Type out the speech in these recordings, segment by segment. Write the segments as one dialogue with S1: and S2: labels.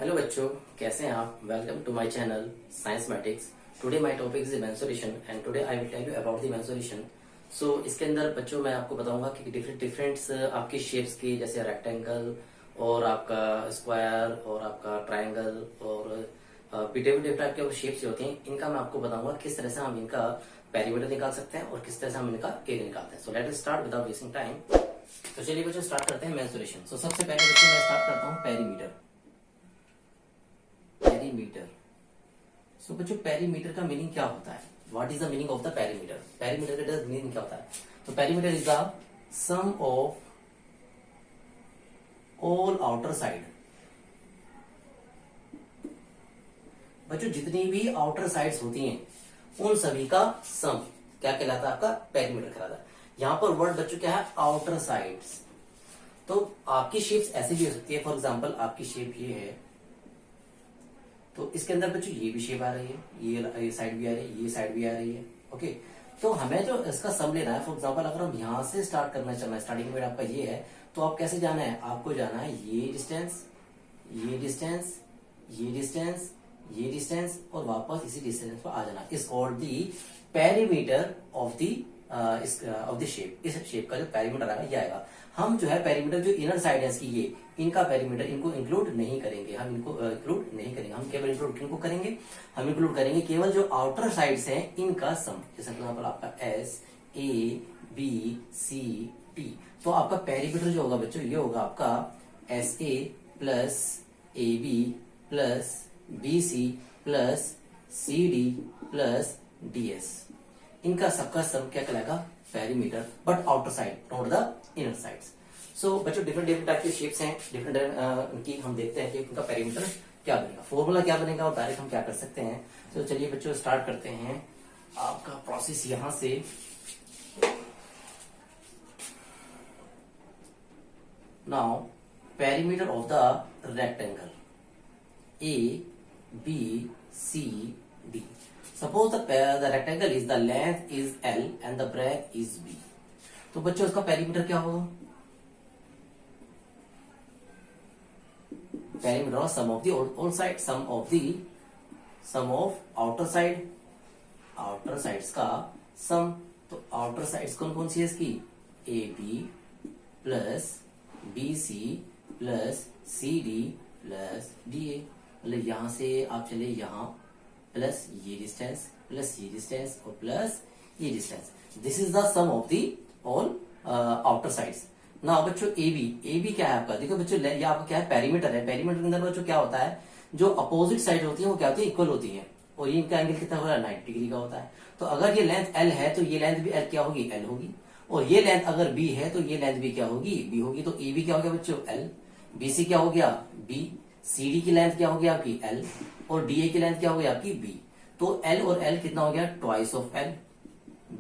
S1: Hello बच्चों, कैसे हैं आप। Welcome to my channel Sciencematics. Today my topic is mensuration and today I will tell you about the mensuration. So इसके अंदर बच्चों मैं आपको बताऊंगा कि डिफरेंट डिफरेंट आपकी शेप्स की, जैसे रेक्टेंगल और आपका स्क्वायर और आपका ट्रायंगल और डिफरेंट टाइप के शेप्स होती हैं, इनका मैं आपको बताऊंगा किस तरह से हम इनका पेरीमीटर निकाल सकते हैं और किस तरह से हम इनका एरिया निकालते हैं। So let us start without wasting time. तो चलिए बच्चों स्टार्ट करते हैं मेंसुरेशन। सो सबसे पहले बच्चों मैं स्टार्ट करता हूँ पेरीमीटर। पेरीमीटर। सो बच्चों पेरीमीटर का मीनिंग क्या होता है? What is the meaning of the perimeter? Perimeter का मीनिंग क्या होता है? तो perimeter is the sum of all outer side. बच्चों जितनी भी आउटर साइड्स होती हैं उन सभी का सम क्या कहलाता है? आपका पेरीमीटर कहलाता है। यहां पर वर्ड बच्चों क्या है? Outer sides. तो आपकी शेप्स ऐसे भी हो सकती है। फॉर एग्जांपल आपकी शेप ये है, तो इसके अंदर बच्चों ये भी शेप आ रही है, ये साइड भी आ रही है, ये साइड भी आ रही है। ओके, तो हमें जो इसका सम लेना है, फॉर एग्जांपल अगर हम यहां से स्टार्ट करना चलना है, स्टार्टिंग पॉइंट आपका ये है, तो आप कैसे जाना है? आपको जाना है ये डिस्टेंस, ये डिस्टेंस, ये डिस्टेंस, ये डिस्टेंस और वापस इसी डिस्टेंस पर आ जाना। इस called the perimeter of the of the shape. इस शेप का जो पेरीमीटर आएगा ये आएगा। हम जो है पेरीमीटर जो इनर साइड है इसकी, ये इनका पेरीमीटर इनको इंक्लूड नहीं करेंगे। हम इनको इंक्लूड नहीं करेंगे। हम केवल इंक्लूड किनको करेंगे? हम इंक्लूड करेंगे केवल जो आउटर साइड्स हैं इनका सम। जैसे फॉर एग्जांपल आपका S, A, B, C, T. तो आपका पेरीमीटर जो होगा बच्चों, ये होगा आपका S A plus A B plus B C plus C D plus D S. इनका सबका सम क्या कहलाएगा? Perimeter, but outer side, not the inner sides. So बच्चों डिफरेंट डिफरेंट टाइप के शेप्स हैं, डिफरेंट उनकी हम देखते हैं कि उनका पेरीमीटर क्या बनेगा, फॉर्मूला क्या बनेगा और डायरेक्ट हम क्या कर सकते हैं। तो चलिए बच्चों स्टार्ट करते हैं आपका प्रोसेस यहां से। Now perimeter of the rectangle A B C D. Suppose the rectangle is the length is L and the breadth is B. तो बच्चों उसका पेरीमीटर क्या होगा? Perimeter of sum of the all side, sum of outer side, outer sides का sum. तो outer sides कौन कौन सी है इसकी? A B plus B C plus C D plus D A. मतलब यहां से आप चले यहां प्लस ये डिस्टेंस प्लस ये डिस्टेंस और प्लस ये distance. This is the sum of the all outer sides. ना बच्चों ए बी क्या है आपका? देखो बच्चों ये आपका क्या है? पेरीमीटर है। पेरीमीटर के अंदर बच्चों क्या होता है? जो अपोजिट साइड होती है वो क्या होती है? इक्वल होती है। और ये इनका एंगल कितना हो रहा है? 90 डिग्री का होता है। तो अगर ये लेंथ एल है तो ये लेंथ भी एल क्या होगी? एल होगी। और ये लेंथ अगर बी है तो ये लेंथ भी क्या होगी? बी होगी। तो ए बी क्या हो गया बच्चों? एल। बी सी क्या हो गया? बी। सी डी की लेंथ क्या हो गया आपकी? एल। और डी ए की लेंथ क्या हो गया आपकी? बी। तो एल और एल कितना हो गया? Twice of L.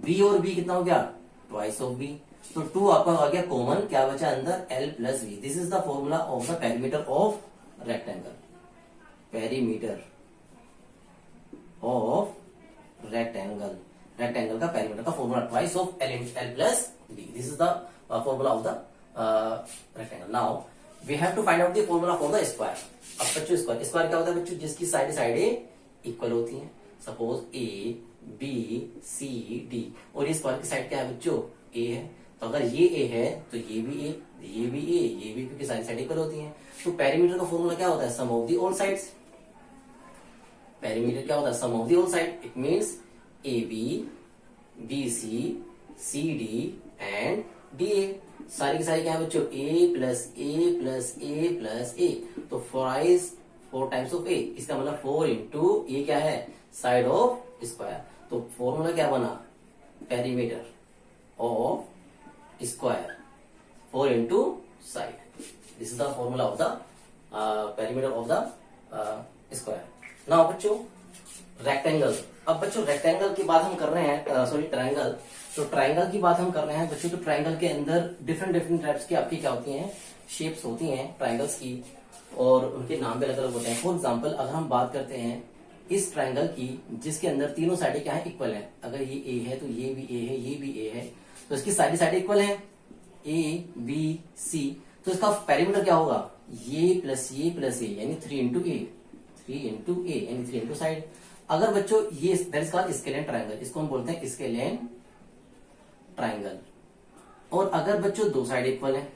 S1: बी और बी कितना हो गया? Twice of B. तो 2 आपका आ गया कॉमन, क्या बचा अंदर? L plus B. This is the formula of the perimeter of rectangle. Perimeter of rectangle, rectangle का पेरीमीटर का formula twice of L plus B. This is the formula of the rectangle. Now we have to find out the formula for the square. अब बच्चों square क्या होता है बच्चों? जिसकी side equal होती हैं। Suppose A B C D और ये स्क्वायर की साइड क्या है बच्चों? ए है। तो अगर ये ए है तो ये भी ए, ये भी ए, ये भी, क्योंकि साइड इक्वल होती हैं। तो पेरीमीटर का फॉर्मूला क्या होता है? Sum of the all sides. Perimeter क्या होता है? Sum of the all side. It means A B C D and D A. सारी की सारी क्या है बच्चों? A plus A plus A plus A. तो 4 टाइम्स ऑफ ए, इसका मतलब 4 इंटू ए क्या है? Side of square. तो फॉर्मूला क्या बना? Perimeter of square 4 into side. This is the formula of the perimeter of the square. Now बच्चों रेक्टेंगल। अब बच्चों रेक्टेंगल की बात हम कर रहे हैं, सॉरी ट्रायंगल। तो ट्रायंगल की बात हम कर रहे हैं बच्चों। तो ट्रायंगल के अंदर डिफरेंट डिफरेंट टाइप्स की आपकी क्या होती हैं? शेप्स होती हैं ट्रायंगल्स की, और उनके नाम भी अलग अलग होते हैं। फॉर एग्जाम्पल अगर हम बात करते हैं इस ट्रायंगल की, जिसके अंदर तीनों साइडें क्या है? इक्वल है। अगर ये ए है तो ये भी ए है, ये भी ए है, तो इसकी साइडें इक्वल है, ए बी सी। तो इसका पेरीमीटर क्या होगा, ये प्लस ए यानी 3 इंटू ए, 3 इंटू ए यानी 3 इंटू साइड। अगर बच्चों ये that is called scalene triangle, इसको हम बोलते हैं स्केलियन ट्रायंगल। और अगर बच्चों दो साइड इक्वल है,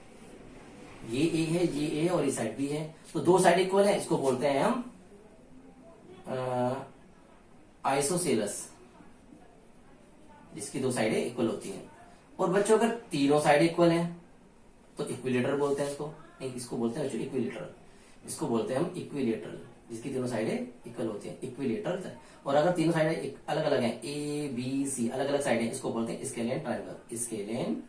S1: ये ए है, ये ए है और ये साइड बी है, तो दो साइड इक्वल है, इसको बोलते हैं हम आइसोसेलस, जिसकी दो साइडें इक्वल होती हैं। और बच्चों अगर तीनों साइड इक्वल हैं तो इक्विलेटर बोलते हैं इसको, नहीं इसको बोलते हैं बच्चों इक्विलेटर, इसको बोलते हैं हम इक्विलेटरल, जिसकी तीनों साइडें इक्वल होती हैं, इक्विलेटरल। और अगर तीनों साइडें अलग अलग हैं, ए बी सी अलग अलग साइडें, इसको बोलते हैं स्केलियन ट्रायंगल, स्केलियन।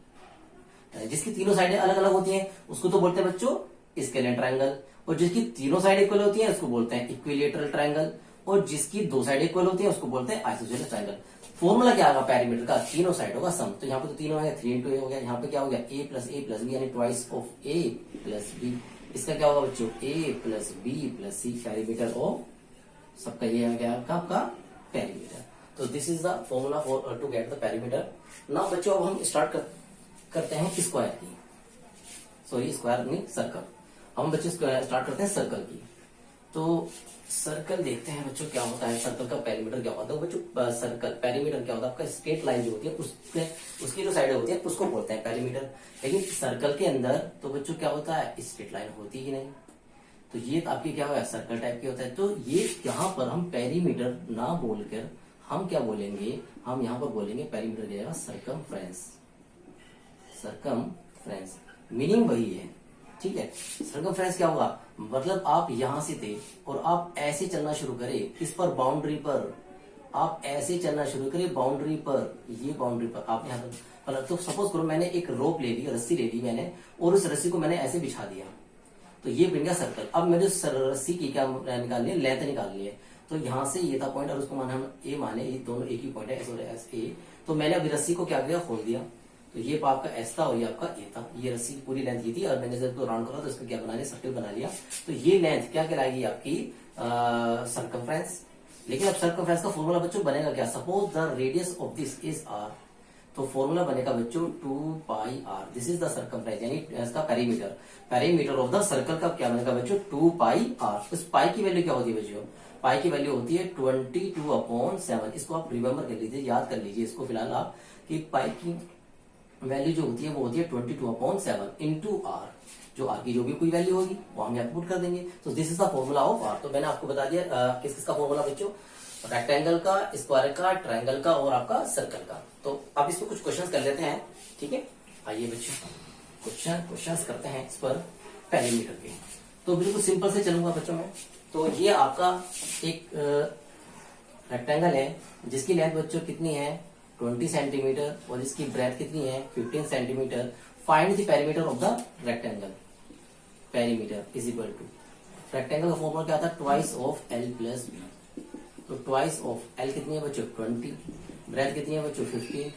S1: जिसकी तीनों साइडें अलग अलग होती हैं उसको तो बोलते हैं बच्चों स्केलियन ट्रायंगल, और जिसकी तीनों साइड इक्वल होती हैं उसको बोलते हैं इक्विलेटरल ट्रायंगल, और जिसकी दो साइड इक्वल होती है उसको बोलते हैं आइसोसेलेस ट्रायंगल। फॉर्मूला क्या होगा पेरीमीटर का, तीनों साइडों का सम। तो यहाँ पे तो तीनों आ गया, 3 इंटू ए हो गया, यहाँ पे क्या हो गया ए प्लस बी यानी twice of A plus B. इसका क्या होगा बच्चों, A plus B plus C, perimeter of सबका ये आ गया आपका पेरीमीटर। तो this is the formula for to get the perimeter. Now बच्चों अब हम स्टार्ट करते हैं स्क्वायर की, सॉरी स्क्वायर नहीं सर्कल। हम बच्चे स्टार्ट करते हैं सर्कल की। तो सर्कल देखते हैं बच्चों क्या होता है, सर्कल का पेरीमीटर क्या होता है बच्चों। सर्कल पेरीमीटर क्या होता है, आपका स्ट्रेट लाइन जो होती है उसकी जो साइड होती है उसको बोलते हैं पेरीमीटर। लेकिन सर्कल के अंदर तो बच्चों क्या होता है, स्ट्रेट लाइन होती ही नहीं, तो ये आपकी क्या होगा सर्कल टाइप की होता है। तो ये यहाँ पर हम पेरीमीटर ना बोलकर हम क्या बोलेंगे, हम यहाँ पर बोलेंगे पेरीमीटर की जगह सर्कमफ्रेंस, सर्कमफ्रेंस मीनिंग वही है, ठीक है। सर्कमफ्रेंस क्या होगा, मतलब आप यहां से थे और आप ऐसे चलना शुरू करें, इस पर बाउंड्री पर आप ऐसे चलना शुरू करें, बाउंड्री पर, ये बाउंड्री पर आप यहाँ पर, तो सपोज करो मैंने एक रोप ले ली, रस्सी ले ली मैंने, और उस रस्सी को मैंने ऐसे बिछा दिया, तो ये बन गया सर्कल। अब मैंने रस्सी की क्या निकालनी है, लेंथ निकालनी है। तो यहाँ से ये था पॉइंट और उसको माने हम ए माने, ये दोनों एक ही पॉइंट है, एस और एस ए। तो मैंने अभी रस्सी को क्या किया, खोल दिया, तो ये आपका एस था और ये आपका ए था। ये रस्सी की पूरी लेंथ ये थी और मैंने जब तो राउंड करा तो इसको क्या बना लिया, सर्कल बना लिया। तो ये लेंथ क्या कहलाएगी आपकी सर्कमफ्रेंस। लेकिन अब सर्कमफ्रेंस का फॉर्मूला बच्चों बनेगा क्या, suppose the radius of this is R, तो फॉर्मूला बनेगा बच्चों 2 pi R, this is the circumference यानी इसका पेरीमीटर। पेरीमीटर ऑफ द सर्कल का क्या बनेगा बच्चों 2 पाई आर। इस पाई की वैल्यू क्या होती है बच्चों, पाई की वैल्यू होती है 22/7। इसको आप रिमेम्बर कर लीजिए, याद कर लीजिए इसको फिलहाल आप, कि पाई की वैल्यू जो होती है वो होती है 22/7 इंटू आर। जो आर की जो भी कोई वैल्यू होगी वो हम यहाँ पुट कर देंगे। तो this is the formula of R. तो मैंने आपको बता दिया किस किसका फॉर्मूला बच्चों, रेक्टेंगल का, स्क्वायर का, ट्रायंगल का और आपका सर्कल का। तो अब इसमें कुछ क्वेश्चंस कर लेते हैं, ठीक है। आइए बच्चों क्वेश्चंस करते हैं इस पर पेरीमीटर के। तो बिल्कुल सिंपल से चलूंगा बच्चों में। तो ये आपका एक रेक्टेंगल है जिसकी लेंथ बच्चों कितनी है 20 सेंटीमीटर और इसकी ब्रेथ कितनी है 15 centimetre. Find the perimeter of the rectangle. Perimeter is equal to, rectangle का फॉर्मूला क्या था, twice of L plus B. तो ट्वाइस ऑफ एल कितनी है बच्चों 20, ब्रेथ कितनी है बच्चों 15,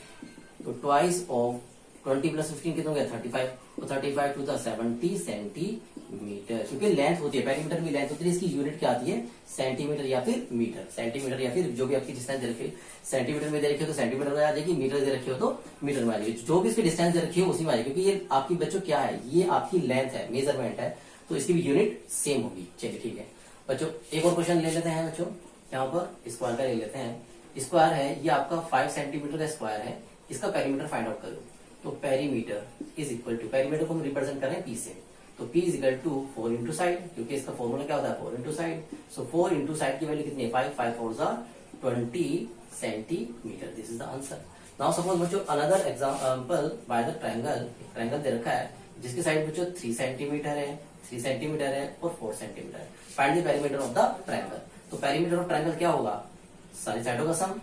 S1: तो ट्वाइस ऑफ 20 प्लस 15 कितना हो गया 35, तो 35 टू द 70 सेंटीमीटर। क्योंकि लेंथ होती है, पेरीमीटर भी लेंथ होती है, इसकी यूनिट क्या आती है सेंटीमीटर या फिर मीटर। सेंटीमीटर या फिर जो भी आपकी डिस्टेंस दे रखी है, सेंटीमीटर में दे रखी हो तो सेंटीमीटर में आ जाएगी, मीटर दे रखी हो तो मीटर में आ जाएगी। जो भी इसकी डिस्टेंस दे रखी हो उसी में आ जाएगी, क्योंकि ये आपकी बच्चों क्या है, ये आपकी लेंथ है, मेजरमेंट है, तो इसकी भी यूनिट सेम होगी। चलिए ठीक है बच्चों, एक और क्वेश्चन ले लेते हैं बच्चों। यहाँ पर स्क्वायर का ले लेते हैं। स्क्वायर है ये आपका 5 सेंटीमीटर का स्क्वायर है, इसका पेरीमीटर फाइंड आउट करो। तो perimeter is equal to, perimeter को हम रिप्रेजेंट कर रहे हैं पी से, तो P is equal to 4 into side, क्योंकि इसका फॉर्मूला क्या होता है 4 into side. So 4 into side की वैल्यू कितनी है 5, 5 4 20 centimetre. This is the answer. Now suppose बच्चों another example by the triangle. Triangle दे रखा है जिसकी साइड बच्चों 3 सेंटीमीटर है, 3 सेंटीमीटर है और 4 सेंटीमीटर है। Find the perimeter of the triangle. तो पेरीमीटर ऑफ ट्रायंगल क्या होगा, सारी साइडों का सम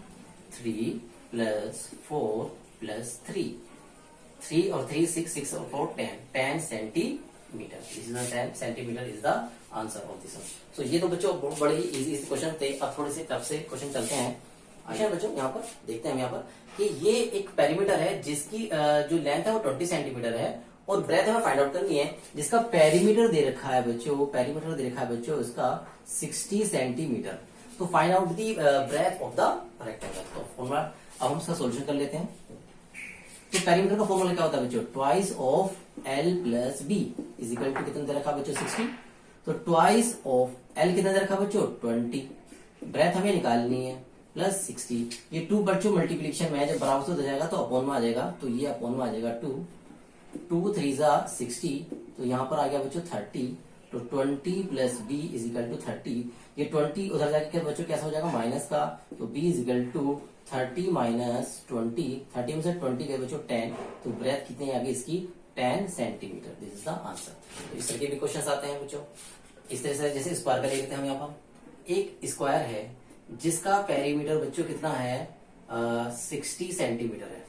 S1: 3 प्लस 4 प्लस 3, 3 और 3 6, 6 और 4 10 centimetre. This is the 10 centimetre is the answer of this. So ये तो बच्चों बहुत बड़े ही इजी क्वेश्चन थे। अब थोड़े से टफ से क्वेश्चन चलते हैं। अच्छा बच्चों यहाँ पर देखते हैं, यहाँ पर कि ये एक पेरीमीटर है जिसकी जो लेंथ है वो 20 सेंटीमीटर है और ब्रेथ हमें फाइंड आउट करनी है, जिसका पेरीमीटर दे रखा है बच्चों, पेरीमीटर दे रखा है बच्चों इसका 60 सेंटीमीटर। तो find out the breadth of the rectangle. तो फॉर्मूला अब हम इसका सोल्यूशन कर लेते हैं। तो पेरीमीटर का फॉर्मूला क्या होता है बच्चों, twice of L plus B is equal to कितना दे रखा बच्चों 60। तो ट्वाइस ऑफ एल कितना दे रखा बच्चों 20, ब्रेथ हमें निकालनी है प्लस 60। ये 2 बच्चों मल्टीप्लीकेशन में है, जब बराबर हो जाएगा तो अपॉन में आ जाएगा, तो ये अपॉन में आ जाएगा 2, 2 3 जा 60, तो यहाँ पर आ गया बच्चों 30। तो 20 plus B is equal to 30। ये 20 उधर जाके बच्चों कैसा हो जाएगा माइनस का, तो B is equal to 30 minus 20, 30 में से 20 गए बच्चों 10, तो ब्रेथ कितनी आ गई इसकी 10 centimetre. This is the answer. तो इस तरह के भी क्वेश्चन आते हैं बच्चों। इस तरह से जैसे स्क्वायर का ले लेते हैं हम यहाँ पर, एक स्क्वायर है जिसका पेरीमीटर बच्चों कितना है 60 सेंटीमीटर है।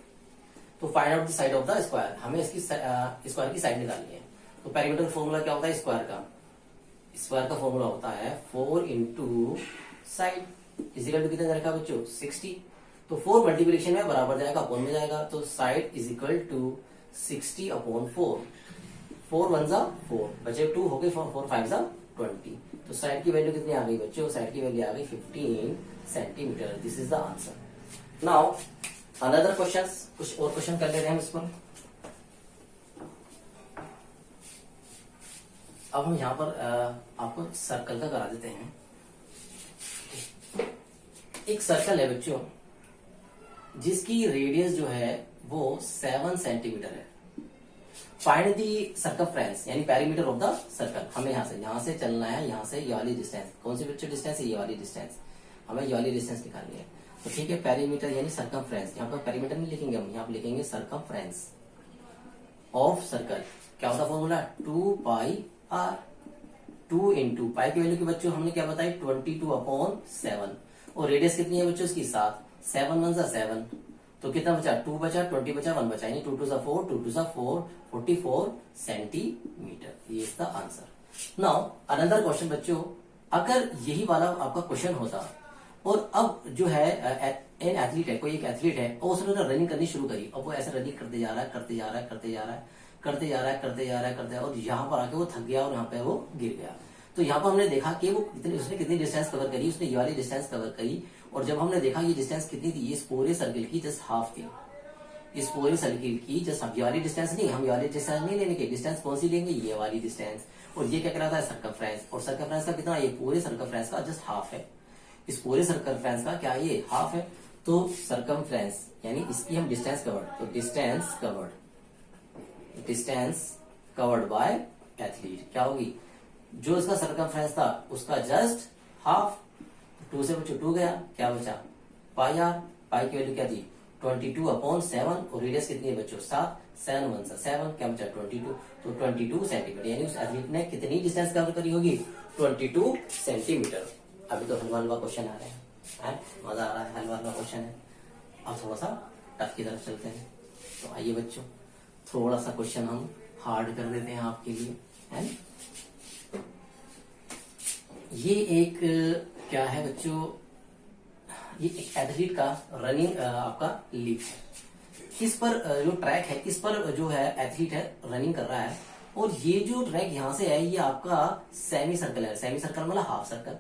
S1: तो find out the side of the square, हमें इसकी स्क्वायर की साइड निकालनी है। तो पेरीमीटर फॉर्मूला क्या होता है स्क्वायर का, स्क्वायर का फॉर्मूला होता है 4 इंटू साइड इजिकल टू कितना दे रखा बच्चों 60। तो 4 मल्टीप्लिकेशन में बराबर जाएगा अपॉन में जाएगा, तो side is equal to 60 upon 4, 4 1 जा 4 बचे 2 हो गए, 4 5 जा 20। तो साइड की वैल्यू कितनी आ गई बच्चों, साइड की वैल्यू आ गई 15 centimetre. This is the answer. Now another question, कुछ और क्वेश्चन कर ले रहे हैं हम इस पर। अब हम यहाँ पर आपको सर्कल का करा देते हैं। एक सर्कल है बच्चों जिसकी रेडियस जो है वो 7 सेंटीमीटर है। फाइंड दी सर्कमफ्रेंस यानी पेरीमीटर ऑफ द सर्कल। हमें यहाँ से चलना है, यहाँ से ये वाली डिस्टेंस, कौन सी बच्चों डिस्टेंस है, ये वाली डिस्टेंस, हमें ये वाली डिस्टेंस निकालनी है। तो ठीक है, पेरीमीटर यानी सर्कमफ्रेंस, यहाँ पर पेरीमीटर नहीं लिखेंगे हम, यहाँ पर लिखेंगे सर्कमफ्रेंस ऑफ सर्कल। क्या होता formula 2 pi R, 2 into pi की वैल्यू की बच्चों हमने क्या बताई 22 अपॉन 7, और रेडियस कितनी है बच्चों इसकी 7, 7 1 जा 7, तो कितना बचा 2 बचा 20 बचा 1 बचा, यानी 2 2 जा 4, 2 2 जा 4, 44 सेंटीमीटर। ये इसका आंसर। नाउ अनदर क्वेश्चन बच्चों, अगर यही वाला आपका क्वेश्चन होता और अब जो है एन एथलीट है, कोई एक एथलीट है और उसने रनिंग करनी शुरू करी, और वो ऐसे रनिंग करते जा रहा है करते जा रहा है करते जा रहा है करते जा रहा है करते जा रहा है करते, और यहाँ पर आके वो थक गया और यहाँ पे वो गिर गया। तो यहाँ पर हमने देखा कि वो उसने कितनी डिस्टेंस कवर करी, उसने ये वाली डिस्टेंस कवर करी, और जब हमने देखा ये डिस्टेंस कितनी थी, इस पूरे सर्किल की जस्ट हाफ थी, इस पूरे सर्किल की जस्ट हाफ। ये वाली डिस्टेंस नहीं, हम ये वाली डिस्टेंस नहीं लेने के, डिस्टेंस कौन सी लेंगे, ये वाली डिस्टेंस, और ये क्या कहलाता है सर्कमफ्रेंस, और सर्कमफ्रेंस का कितना, ये पूरे सर्कमफ्रेंस का जस्ट हाफ है, इस पूरे सर्कमफ्रेंस का क्या ये हाफ है। तो सर्कमफ्रेंस यानी इसकी हम डिस्टेंस कवर्ड, तो डिस्टेंस कवर्ड बाय एथलीट क्या होगी, जो इसका सर्कमफ्रेंस था उसका जस्ट हाफ, 2 से बच्चों 2 गया, क्या बचा पाई आर, पाई की वैल्यू क्या थी 22 अपॉन 7, और रेडियस कितनी है बच्चों 7, 7 1 सा 7, क्या बचा 22, तो 22 सेंटीमीटर, यानी उस एथलीट ने कितनी डिस्टेंस कवर करी होगी 22 सेंटीमीटर। अभी तो हलवा हलवा क्वेश्चन आ रहे हैं, मजा आ रहा है, हलवा हलवा क्वेश्चन है। अब थोड़ा सा टफ की तरफ चलते हैं, तो आइए बच्चों थोड़ा सा क्वेश्चन हम हार्ड कर देते हैं आपके लिए, है ये एक क्या है बच्चों, ये एक एथलीट का रनिंग आपका लीग है। इस पर जो ट्रैक है, इस पर जो है एथलीट है रनिंग कर रहा है, और ये जो ट्रैक यहाँ से है ये आपका सेमी सर्कल है। सेमी सर्कल मतलब हाफ सर्कल,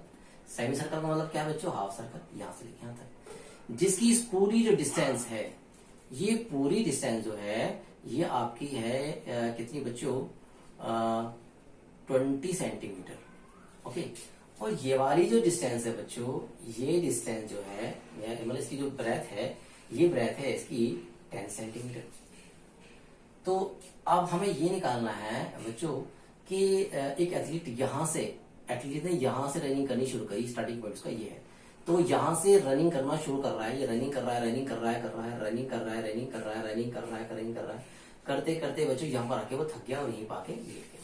S1: सेमी सर्कल का मतलब क्या है बच्चों हाफ सर्कल, यहाँ से लेके यहाँ तक, जिसकी इस पूरी जो डिस्टेंस है, ये पूरी डिस्टेंस जो है ये आपकी है कितनी बच्चों 20 सेंटीमीटर। ओके, और ये वाली जो डिस्टेंस है बच्चों, ये डिस्टेंस जो है मतलब इसकी जो ब्रेथ है, ये ब्रेथ है इसकी 10 सेंटीमीटर। तो अब हमें ये निकालना है बच्चों कि एक एथलीट ने यहाँ से रनिंग करनी शुरू करी, स्टार्टिंग पॉइंट उसका ये है, तो यहाँ से रनिंग करना शुरू कर रहा है, ये रनिंग कर रहा है, रनिंग कर रहा है, करते करते बच्चों यहाँ पर आके वो थक गया और यहीं पर आके गिर गया।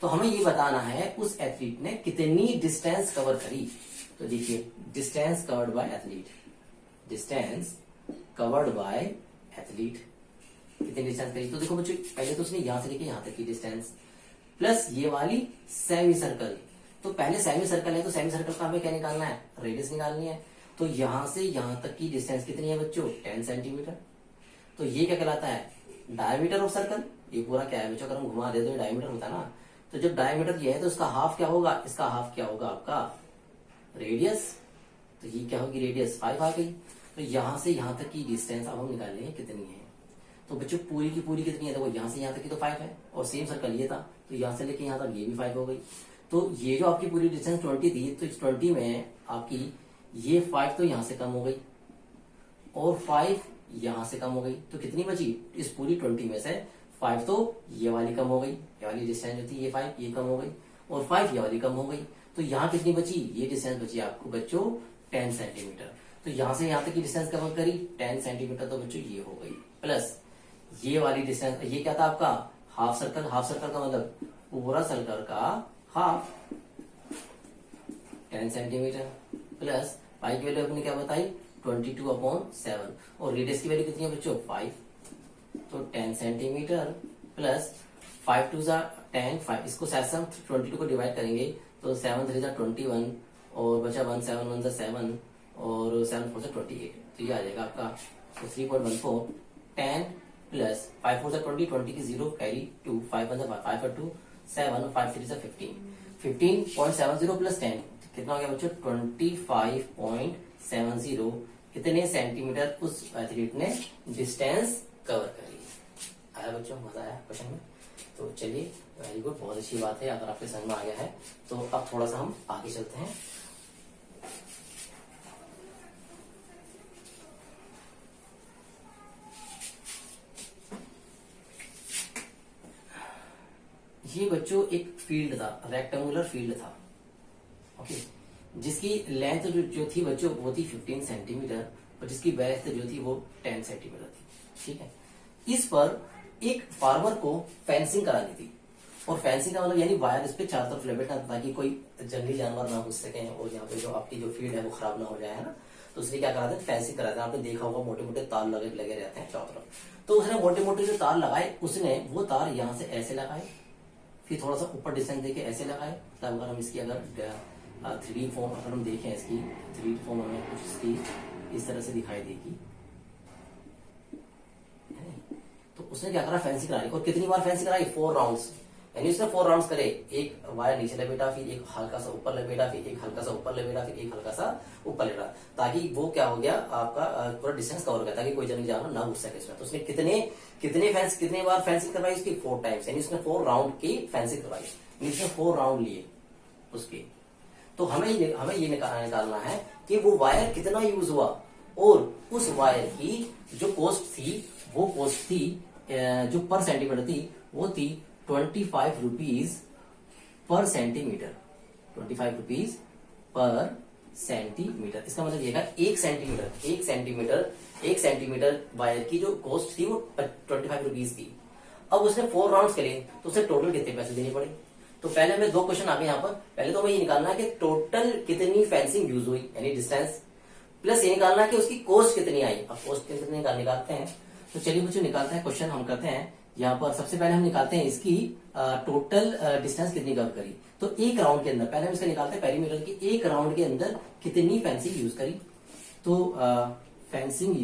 S1: तो हमें ये बताना है उस एथलीट ने कितनी डिस्टेंस कवर करी। तो देखिए distance covered by athlete, distance covered by athlete कितनी डिस्टेंस करी। तो देखो बच्चों पहले तो उसने यहां से लेके यहां तक की डिस्टेंस प्लस ये वाली सेमी सर्कल। तो पहले सेमी सर्कल है, तो सेमी सर्कल का हमें क्या निकालना है, रेडियस निकालनी है। तो यहां से यहां तक की डिस्टेंस कितनी है बच्चों 10 सेंटीमीटर। तो ये क्या कहलाता है डायमीटर ऑफ सर्कल। ये पूरा क्या है बच्चों, अगर हम घुमा दे तो डायमीटर होता है ना, तो जब डायमीटर ये है तो इसका हाफ क्या होगा, इसका हाफ क्या होगा आपका रेडियस। तो ये क्या होगी रेडियस 5 आ गई। तो यहां से यहां तक की डिस्टेंस अब हम निकाल लेंगे कितनी है। तो बच्चों पूरी की पूरी कितनी है, देखो यहाँ से यहाँ तक की तो 5 है, और सेम सर्कल ये था तो यहाँ से लेके यहाँ तक ये भी 5 हो गई। तो ये जो आपकी पूरी डिस्टेंस 20 थी, तो इस 20 में आपकी ये 5 तो यहाँ से कम हो गई और 5 यहाँ से कम हो गई, तो कितनी बची इस पूरी 20 में से 5 तो ये वाली कम हो गई, ये वाली डिस्टेंस जो थी ये 5 ये कम हो गई, और 5 ये वाली कम हो गई। तो यहाँ कितनी बची, ये डिस्टेंस बची आपको बच्चों 10 सेंटीमीटर। तो यहाँ से यहाँ तक की डिस्टेंस कवर करी 10 सेंटीमीटर, तो बच्चों ये हो गई। प्लस ये वाली डिस्टेंस, ये क्या था आपका हाफ सर्कल, हाफ सर्कल का मतलब पूरा सर्कल का हाफ 10 सेंटीमीटर, प्लस पाई की वैल्यू अपने क्या बताई 22/7, और रेडियस की वैल्यू कितनी है बच्चों 5, तो 10 सेंटीमीटर प्लस 5 2 10, 5 इसको 22 को डिवाइड करेंगे तो 7 3 21, और बचा 1 7 1 7, और 7 4 28, तो ये आ जाएगा आपका तो 3.14, 10 प्लस 5 4 20, 20 की 0 कैरी 2, 5 1 5 और 2 7, 5 3 15, 15.70 प्लस 10 कितना हो गया बच्चों 25.70, कितने सेंटीमीटर उस एथलीट ने डिस्टेंस कवर करी। आया बच्चों, मजा आया क्वेश्चन में? तो चलिए वेरी गुड, बहुत अच्छी बात है। अगर आपके समझ में आ गया है तो अब थोड़ा सा हम आगे चलते हैं। ये बच्चों एक फील्ड था, रेक्टेंगुलर फील्ड था, ओके, जिसकी लेंथ जो थी बच्चों वो थी 15 सेंटीमीटर, और जिसकी ब्रेड्थ जो थी वो 10 सेंटीमीटर थी, ठीक है। इस पर एक फार्मर को फेंसिंग करानी थी, और फेंसिंग का मतलब यानी वायर इस पे चारों तरफ लपेटना ताकि कोई जंगली जानवर ना घुस सके, और यहाँ पे जो आपकी जो फील्ड है वो खराब ना हो जाए, है ना। तो उसने क्या करा था, फेंसिंग करा था। आपने देखा होगा मोटे मोटे तार लगे रहते हैं चारों तरफ। तो उसने मोटे मोटे जो तार लगाए, उसने वो तार यहाँ से ऐसे लगाए, फिर थोड़ा सा ऊपर डिस्टेंस देके ऐसे लगाए। तब अगर हम इसकी अगर 3D फॉर्म अगर हम देखें, इसकी 3D फॉर्म हमें कुछ इसकी इस तरह से दिखाई देगी। तो उसने क्या करा, फेंसिंग कराई, और कितनी बार फेंसिंग कराई 4 राउंड्स, यानी उसने 4 राउंड्स करे। एक वायर नीचे लपेटा, फिर एक हल्का सा ऊपर लपेटा, फिर एक हल्का सा ऊपर लपेटा, फिर एक हल्का सा ऊपर लपेटा, ताकि वो क्या हो गया आपका पूरा डिस्टेंस कवर कर, ताकि कोई जंगली जानवर ना घुस सके इसमें। तो उसने कितने बार फेंसिंग करवाई उसकी 4 टाइम्स, यानी उसने 4 राउंड की फेंसिंग करवाई, यानी उसने 4 राउंड लिए उसके। तो हमें ये निकालना है कि वो वायर कितना यूज हुआ, और उस वायर की जो कॉस्ट थी वो कॉस्ट थी जो पर सेंटीमीटर थी वो थी 25 rupees per centimetre, 25 rupees per centimetre. इसका मतलब ये है एक सेंटीमीटर वायर की जो कॉस्ट थी वो 25 रुपीज थी। अब उसने 4 राउंड्स करे तो उसे टोटल कितने पैसे देने पड़े। तो पहले हमें 2 क्वेश्चन आ गए यहाँ पर। पहले तो हमें ये निकालना है कि टोटल कितनी फेंसिंग यूज हुई यानी डिस्टेंस, प्लस ये निकालना है कि उसकी कॉस्ट कितनी आई। अब कॉस्ट कितनी निकालते हैं, तो चलिए बच्चों निकालते हैं। क्वेश्चन हम करते हैं यहाँ पर। सबसे पहले हम निकालते हैं इसकी टोटल डिस्टेंस कितनी कवर करी। तो एक राउंड के अंदर पहले हम इसका निकालते हैं पेरीमीटर की, एक राउंड के अंदर कितनी फेंसिंग यूज करी। तो फेंसिंग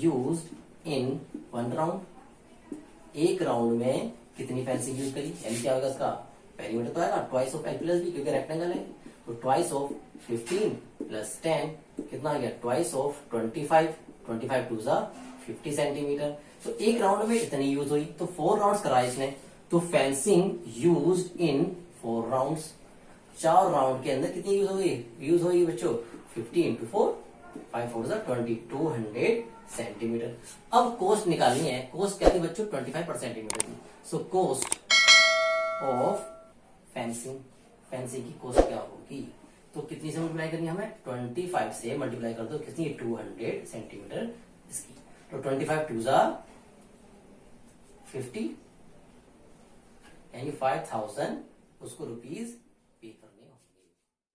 S1: यूज्ड इन 1 राउंड, एक राउंड में कितनी फेंसिंग यूज करी, यानी क्या होगा इसका पेरीमीटर तो आएगा twice of L plus B, क्योंकि रेक्टेंगल है। तो ट्वाइस ऑफ 15 प्लस 10 कितना आ गया, ट्वाइस ऑफ 25, 25 2 50 सेंटीमीटर। तो एक राउंड में इतनी यूज हुई, तो 4 राउंड्स कराए इसने। तो fencing used in 4 rounds, 4 round के अंदर कितनी यूज हुई बच्चों 50 इंटू 4, 5 4 20, 200 सेंटीमीटर। अब कॉस्ट निकालनी है। कॉस्ट क्या थी बच्चों 25 पर सेंटीमीटर थी। सो कॉस्ट ऑफ फेंसिंग की कॉस्ट क्या होगी, तो कितनी से मल्टीप्लाई करनी है हमें 25 से मल्टीप्लाई कर दो, कितनी 200 सेंटीमीटर इसकी। तो 25 2 50 यानी 5000 उसको रुपीज